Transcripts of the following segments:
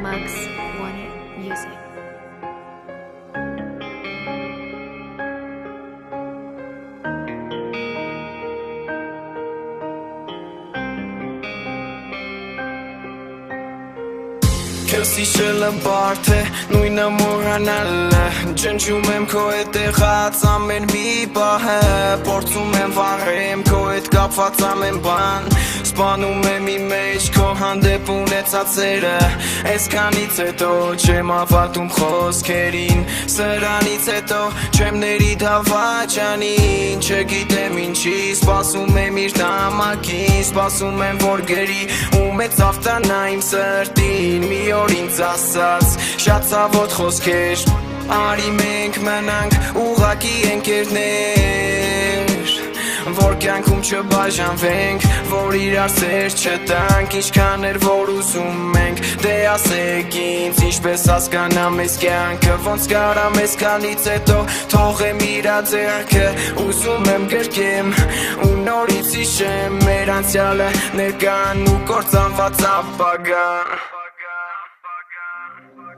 Max One Music. Քսիշելը բարդ է, նույնը մոռանալը Ջնջում եմ քո հետ եղած ամեն մի պահը Փորձում եմ վառեմ քո հետ կապված ամեն բան Սպանում եմ իմ մեջ քո հանդեպ ունեցածերը Այսքանից հետո չեմ ավարտում խոսքերին Սրանից հետո չեմ ների դավաճանին Չգիտեմ ինչի սպասում եմ իր նամակին Սպասում եմ որ գերի ու մեծ ավտանա իմ սրտին Մի օր ինձ ասաց շատ ցավոտ խոսքեր Արի մենք մնանք ուղղակի ընկերներ Որ կյանքում չբաժանվենք, որ իրար սեր չտանք Ինչքան էր որ ուզում ենք, դե ասեք ինձ Ինչպես հասկանամ ես կյանքը, ոնց կարամ ես քանից հետո Թողեմ իրա ձեռքը, ուզում եմ գրկեմ Ու նորից հիշեմ մեր անցյալը, ներկան ու կործանված ապագան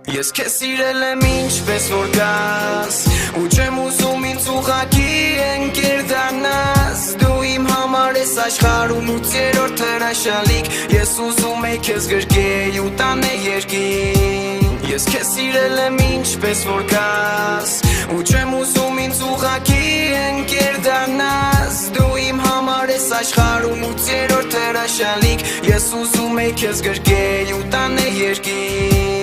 Ես քեզ սիրել եմ ինչպես որ գաս Ու չեմ ուզում ինձ ուղղակի ընկեր դառնաս Դու իմ համար ես աշխարհում 8-րդ հրաշալիք Ես ուզում եմ քեզ գրկեի ու տանե երկին Ես քեզ սիրել եմ ինչպես որ գաս Ու չեմ ուզում ինձ ուղղակի ընկեր դառնաս Դու իմ համար ես աշխարհում 8-րդ հրաշալիք Ես ուզում եմ քեզ գրկեի ու տանե երկին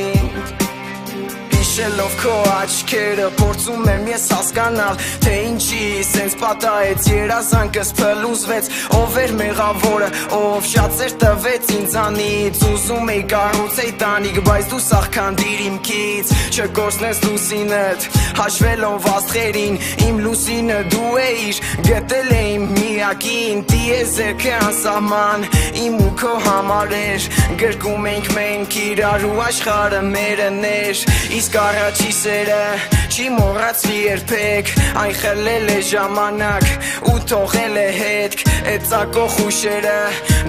Շելով քո աչքերը փորձում եմ ես հասկանալ Թե ինչի սենց պատահեց երազանքս փլուզվեց Ով էր մեղավորը, ով շատեր տվեց ինձանից Ուզում էի կառուցեի տանիք, բայց դու սաղքանդիր իմ քից Չկորցնես լուսինդ, հաշվելով աստղերին Իմ լուսինը դու էիր, գտել է իմ միակին Տիեզերքը անսահման, իմ ու քո համար էր Գրկում ենք մենք իրար ու աշխարհը մերն էր Իսկ Առաջի սերը չի մոռացվի երբեք Այն խլել է ժամանակ ու թողել է հետք Էդ ծակող հուշերը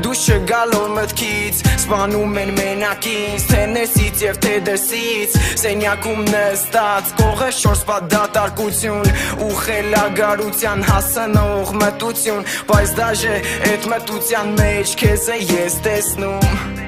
դու չգալով մտքից Սպանում են մենակից թե ներսից և թե դրսից Սենյակում նստած կողը շորսպա դատարկություն Ու խելագարության հասնող մտություն Բայց դաժե էդ մտության մեջ քեզ է ես տեսնում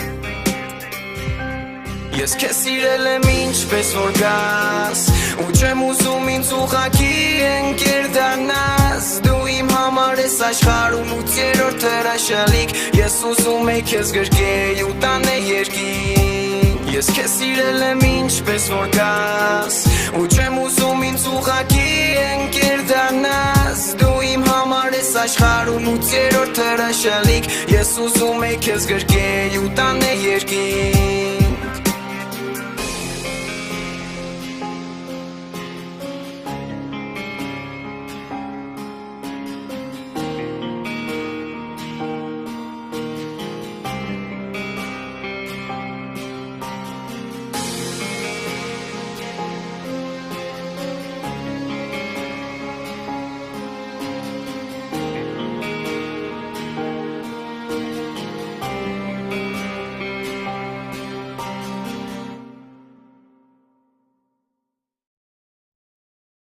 Ես քեզ սիրել եմ ինչպես որ գաս Ու չեմ ուզում ինձ ուղղակի ընկեր դառնաս Դու իմ համար ես աշխարհում 8-րդ հրաշալիք Ես ուզում եմ քեզ գրկեի ու տանե երկին Ես քեզ սիրել եմ ինչպես որ գաս Ու չեմ ուզում ինձ ուղղակի ընկեր դառնաս Դու իմ համար ես աշխարհում 8-րդ հրաշալիք Ես ուզում եմ քեզ գրկեի ու տանե երկին